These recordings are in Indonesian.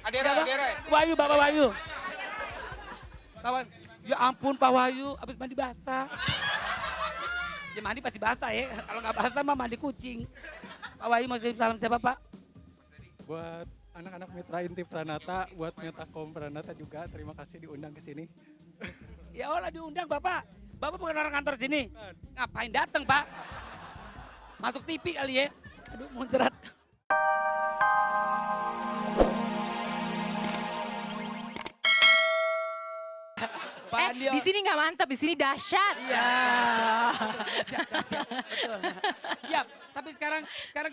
Adera. Wahyu, Bapak Wahyu. Kawan, ya ampun Pak Wahyu, habis mandi basah. Ya mandi pasti basah ya, kalau nggak basah mah mandi kucing. Pak Wahyu mau kirim salam siapa Pak? Buat anak-anak Mitra Inti Pranata, buat Metakom Pranata juga terima kasih diundang ke sini. Ya Allah diundang Bapak. Bapak bukan orang kantor sini. Ngapain datang Pak? Masuk TV kali ya. Aduh muncrat. Di sini nggak mantap, di sini dahsyat. Iya. Betul. Ya, tapi sekarang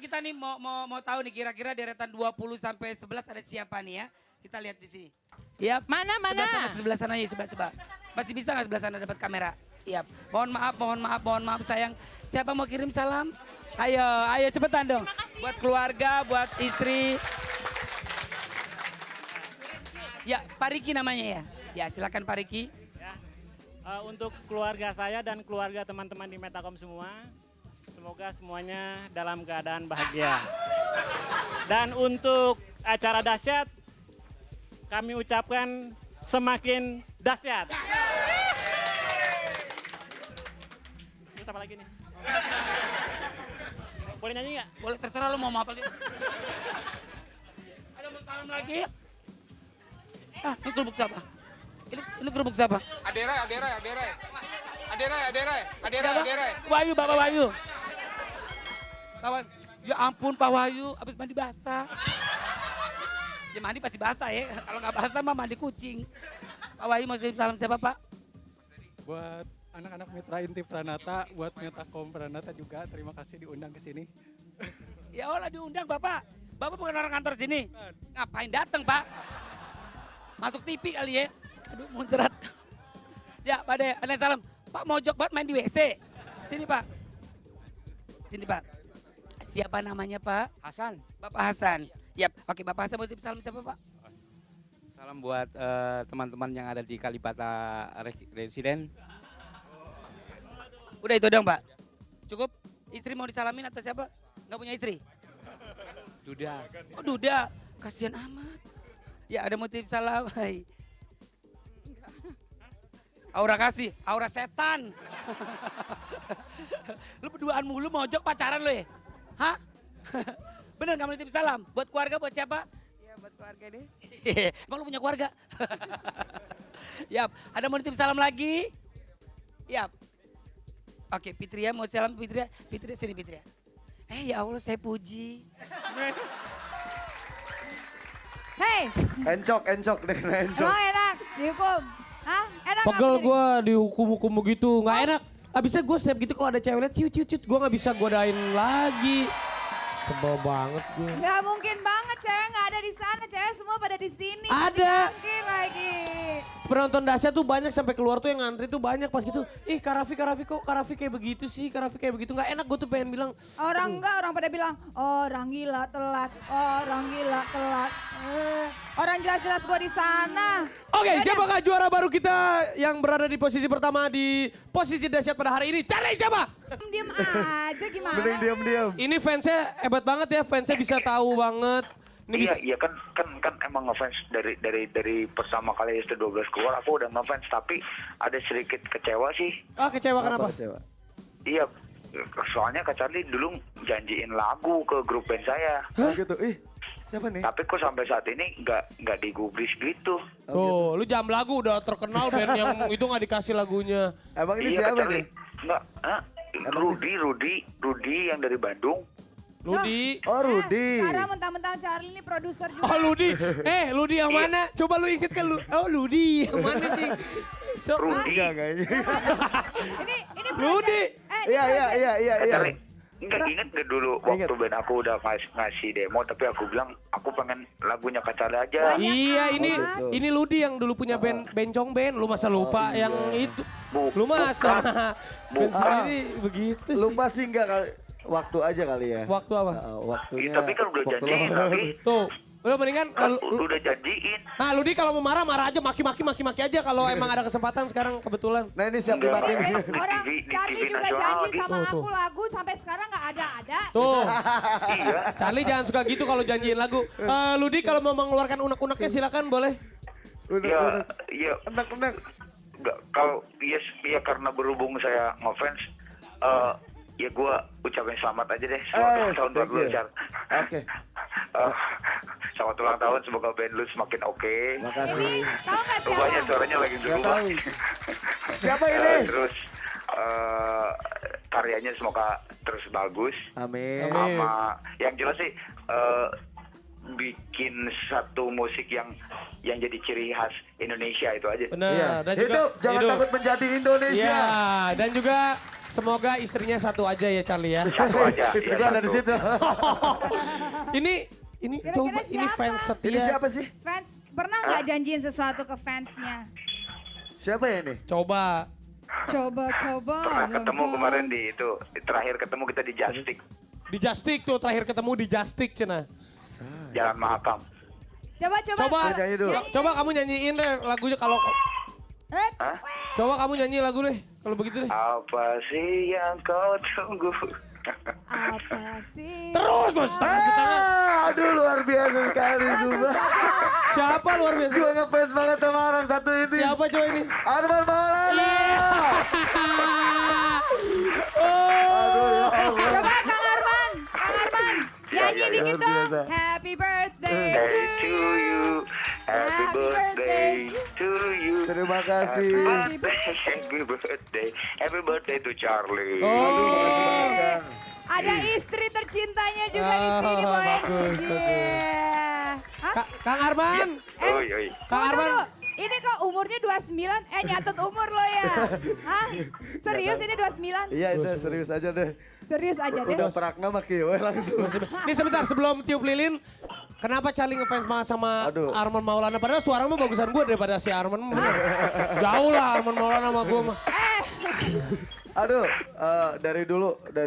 kita nih mau tahu nih kira-kira deretan 20 sampai 11 ada siapa nih ya? Kita lihat di sini. Iya. Mana? Sebelah sana ya, coba. Masih bisa nggak sebelah sana dapat kamera? Iya. Mohon maaf sayang. Siapa mau kirim salam? Ayo cepetan dong. Buat keluarga, buat istri. Ya, Pak Riki namanya ya. Ya, silakan Pak Riki. Untuk keluarga saya dan keluarga teman-teman di Metakom semua, semoga semuanya dalam keadaan bahagia. Dan untuk acara dahsyat, kami ucapkan semakin dahsyat. Terus apa lagi nih? Boleh nyanyi nggak? Boleh, terserah lu mau apa lagi. Ada mau salam lagi? Ini kerupuk siapa? Ini kerupuk siapa? Adera. Wahyu, Bapak Wahyu. Kawan, ya ampun Pak Wahyu, habis mandi basah. Ya mandi pasti basah ya, kalau nggak basah mah mandi kucing. Pak Wahyu mau kirim salam siapa Pak? Buat anak-anak Mitra Inti Pranata, buat Metakom Pranata juga terima kasih diundang ke sini. Ya Allah diundang Bapak. Bapak bukan orang kantor sini. Ngapain datang Pak? Masuk TV kali ya. Aduh muncrat. Ya Pak De, ada salam. Pak mojok banget main di WC. Sini Pak. Siapa namanya Pak? Hasan. Bapak Hasan. Yap, oke Bapak Hasan mau titip salam siapa Pak? Salam buat teman-teman yang ada di Kalibata Residen. Udah itu dong Pak. Cukup? Istri mau disalamin atau siapa? Nggak punya istri? Duda. Oh Duda, kasihan amat. Ya ada mau titip salam. Hai. Aura kasih, aura setan. Lu berduaan mulu mojok pacaran lu ya? Hah? Bener gak mau titip salam? Buat keluarga, buat siapa? Ya buat keluarga deh. Emang lu punya keluarga? Yap, ada mau titip salam lagi? Yap. Oke, Fitria mau salam Fitria. Fitria sini Fitria. Ya Allah saya puji. Hei, Encok dengan encok. emang enak dihukum? Hah? Enak Pegel nggak? gue dihukum-hukum begitu, nggak enak. Abisnya gue setiap gitu kalau ada cewek liat ciut, gue nggak bisa godain lagi. Sebel banget gue. Nggak mungkin banget cewek nggak ada di sana, cewek semua pada di sini. Ada. Nggak mungkin lagi. Penonton dahsyat tuh banyak sampai keluar tuh yang ngantri tuh banyak pas gitu. Ih Kak Raffi kok Kak Raffi kayak begitu sih, Kak Raffi kayak begitu. Nggak enak gue tuh pengen bilang. Orang enggak, orang pada bilang, orang gila telat. Orang jelas-jelas gue di sana. Oke, siapakah juara baru kita yang berada di posisi pertama di posisi dahsyat pada hari ini? Cari siapa? Diem aja gimana? Mending diam. Ini fansnya hebat banget ya, fansnya bisa tahu banget. Ini Iya kan emang ngefans dari pertama kali ST12 keluar aku udah ngefans tapi ada sedikit kecewa sih. Kecewa kenapa? Kecewa? Iya, soalnya Kak Charlie dulu janjiin lagu ke grup band saya. Gitu. Siapa nih? Tapi kok sampai saat ini nggak digubris gitu. Tuh, lu jam lagu udah terkenal band yang itu nggak dikasih lagunya. Emang ini Iya Kak siapa Charlie. nih? Nggak, Rudi yang dari Bandung. Ludi. Oh Rudi. Sekarang mentang-mentang Charlie ini produser juga. Oh Ludi. Ludi yang mana? Coba lu inget kan lu. Oh Ludi yang mana sih? Rudi. Kayaknya. Ini Ludi. Iya. Charlie, inget gak dulu waktu band aku udah ngasih demo tapi aku bilang aku pengen lagunya Kak Charlie aja. Iya, gitu. ini Ludi yang dulu punya band Bencong Band. Lu masa lupa yang itu? Lu masa Bukan. ini begitu sih. Lupa sih enggak kali. Waktu aja kali ya. Waktu apa? Waktunya. Tapi kan udah waktu janji lama. tapi Tuh, Udah mendingan Udah janjiin. Nah, Ludi kalau mau marah marah aja, maki aja kalau emang ada kesempatan sekarang kebetulan. Nah ini siap Enggak. dimatiin. Orang di Charlie TV juga nasional janji sama gitu. aku lagu sampai sekarang nggak ada. Tuh, Iya. Charlie jangan suka gitu kalau janjiin lagu. Ludi kalau mau mengeluarkan unek-uneknya silakan boleh. Ya, ya. Enak. Enggak, kalau ya karena berhubung saya ngefans, ya gue ucapin selamat aja deh. Selamat tahun baru lu, Char. Oke. Selamat ulang tahun, semoga band lu semakin oke. Makasih. Tahu nggak siapa? Rupanya suaranya lagi Gak berubah. tahu. Siapa ini? Terus karyanya semoga terus bagus. Amin. Sama yang jelas sih bikin satu musik yang jadi ciri khas Indonesia itu aja. Benar. Iya. Dan juga Hidup, jangan hidup. takut menjadi Indonesia. Iya, dan juga semoga istrinya satu aja ya Charlie ya. Satu aja. Itu ya, ada di satu. situ. Ini Kira-kira coba ini siapa? fans setia. Ini siapa sih? Fans pernah nggak janjiin sesuatu ke fansnya? Siapa ya ini? Coba. Coba. Pernah ketemu kemarin di itu, terakhir ketemu kita di Justik, Di Justik tuh terakhir ketemu di Justik Cina. Jalan Mahakam. Coba. Coba. Nyanyi dulu. Coba kamu nyanyiin deh lagunya kalau Hah? coba kamu nyanyi lagu deh kalau begitu deh. Apa sih yang kau tunggu? Apa sih? Terus Mas, tangan. Aduh luar biasa sekali juga. Siapa luar biasa? Gue ngefans banget sama orang satu ini. Siapa coba ini? Arman Maulana. Oh. Aduh ya Allah. Coba Kang Arman. Nyanyi ya, dikit luar biasa. dong. Happy birthday Day to to you. you, happy birthday to you. Terima kasih. Happy birthday, happy birthday to Charlie. Oh. Ada istri tercintanya juga di sini, Oh, Boy. bagus, Yeah. Hah? Kang Arman. Oi, oi. Kang Arman. Tunggu. Ini kok umurnya 29? Nyatet umur lo ya? Hah? Serius ini 29? Iya itu serius aja deh. Serius aja deh. Udah perakna mah kieu langsung. Ini sebentar sebelum tiup lilin, kenapa Charlie ngefans banget sama Aduh. Arman Maulana? Padahal suaramu bagusan gue daripada si Arman. Jauh lah Arman Maulana sama gue mah. Aduh, dari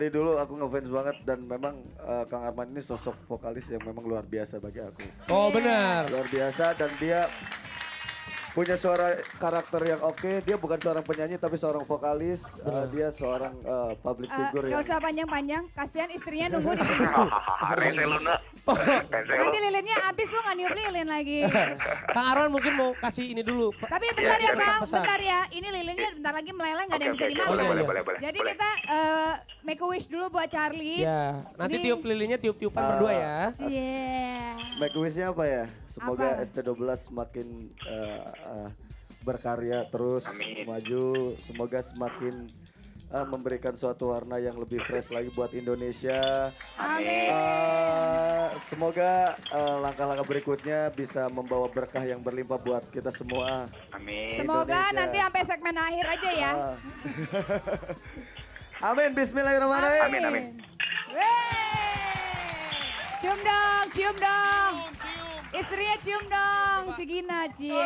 dulu aku ngefans banget dan memang Kang Arman ini sosok vokalis yang memang luar biasa bagi aku. Oh benar. Luar biasa dan dia punya suara karakter yang oke. Dia bukan seorang penyanyi tapi seorang vokalis. Dia seorang public figure Gak yang usah panjang-panjang, kasihan istrinya nunggu di sini. Rese lu nak. Rese lu. Nanti lilinnya habis lu gak niup lilin lagi. Kang Arman mungkin mau kasih ini dulu. Tapi bentar ya Iya, Bang, pesan. bentar ya. Ini lilinnya bentar lagi meleleh gak ada yang Oke, bisa oke, dimakan. boleh, Iya. boleh. Jadi boleh. kita make a wish dulu buat Charlie. Ya, nanti Ini- tiup lilinnya tiup-tiupan berdua ya. Yeah. make a wish-nya apa ya? Semoga Apa? ST12 semakin berkarya terus Amin. maju. Semoga semakin memberikan suatu warna yang lebih fresh lagi buat Indonesia. Amin. Semoga langkah-langkah berikutnya bisa membawa berkah yang berlimpah buat kita semua. Amin. Semoga Indonesia. nanti sampai segmen akhir aja ya. Amin, bismillahirrahmanirrahim. Amin, amin. Wey. Cium dong. Istrinya cium dong, si Gina, cie.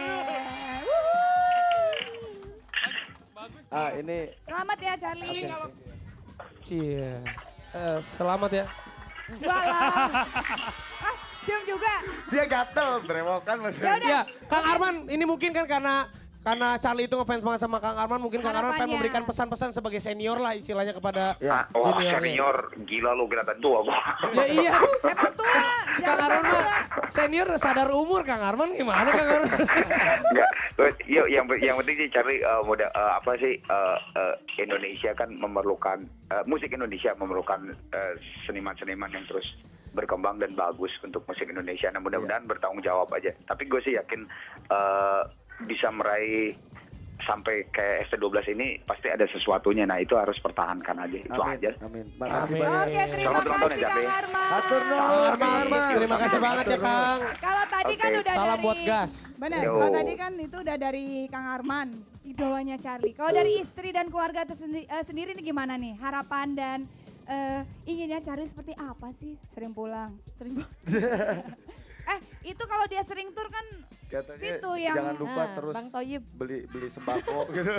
Ini Selamat ya Charlie. Cie. Selamat ya. Enggak lah. Cium juga. dia gatel, berewokan Ya maksudnya. udah. Ya, Kang Arman ini mungkin kan karena Charlie itu ngefans banget sama Kang Arman, mungkin Kang Arman pengen Harapannya. memberikan pesan-pesan sebagai senior lah istilahnya kepada Ya. Wah, juniornya. senior. Gila lu kelihatan tua gua. Ya iya, Emang tua. Kang Jangan Arman tua. mah senior sadar umur, Kang Arman gimana Kang Arman? Enggak. Yuk, yang penting sih cari apa sih Indonesia kan memerlukan musik Indonesia memerlukan seniman-seniman yang terus berkembang dan bagus untuk musik Indonesia. Nah, mudah-mudahan bertanggung jawab aja. Tapi gue sih yakin bisa meraih sampai kayak ST12 ini pasti ada sesuatunya. Nah, itu harus pertahankan aja. Itu Amin, aja. amin. Makasih Amin. banyak. Oke, terima Selamat ulang tahun kasih ya, Kang Jabe. Arman. Atur nuhun, Kang Arman, Kang Arman. terima kasih banget ya Kang. Kalau tadi kan Oke. udah Salam dari buat gas. Benar. Yo. Kalau tadi kan itu udah dari Kang Arman, idolanya Charlie. Kalau dari istri dan keluarga sendiri nih gimana nih? Harapan dan inginnya Charlie seperti apa sih? Sering pulang. Itu kalau dia sering tur kan Katanya situ yang jangan lupa terus Bang Toyib. beli sembako gitu.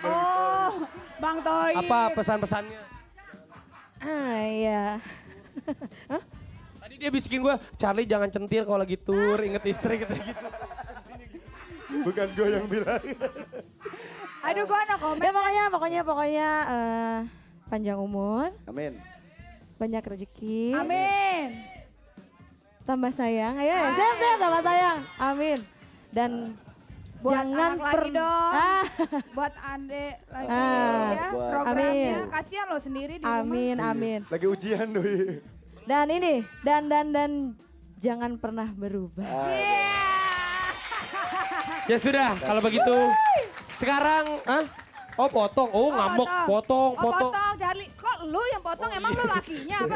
oh, Bang Toy. Apa pesan-pesannya? Iya. Tadi dia bisikin gue, Charlie jangan centil kalau lagi tour, inget istri gitu. Bukan gue yang bilang. Aduh gue no komen. Ya pokoknya panjang umur, Amin. banyak rezeki, Amin. tambah sayang. Ayo, siap tambah sayang. Amin. Dan Buat jangan anak lagi dong. Ah, Buat Ande lagi Ah, ya buat- programnya. Amin. Kasihan lo sendiri di rumah. amin. Lagi ujian doi. Dan ini, dan jangan pernah berubah. Iya. Ya sudah, kalau begitu sekarang, oh potong, oh ngambek, potong. Oh potong Charlie. Kok lu yang potong emang lu lakinya apa?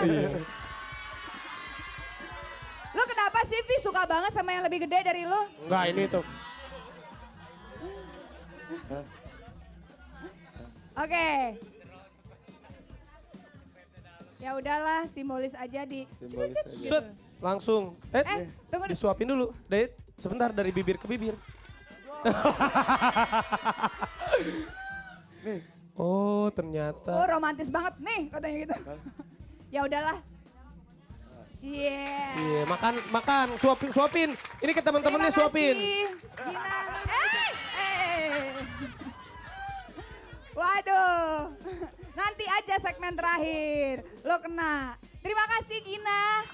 Lu kenapa sih Vi suka banget sama yang lebih gede dari lu? Enggak, ini tuh. Oke. Ya udahlah, simbolis aja di. Simbolis aja. Set, langsung. Tunggu. Disuapin dulu. Sebentar dari bibir ke bibir. Oh, ternyata. Oh romantis banget nih katanya gitu. Ya udahlah. Cie. Iya, makan, suapin. Ini ke teman-temannya Terima suapin. kasih, Gina. Waduh. Nanti aja segmen terakhir. Lo kena. Terima kasih Gina.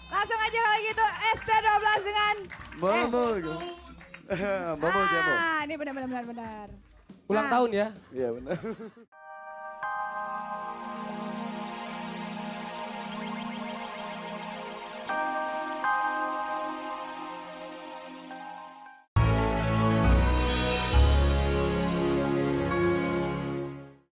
Langsung aja kalau gitu ST12 dengan Momo jamu. ini benar. Ulang tahun ya. Iya benar.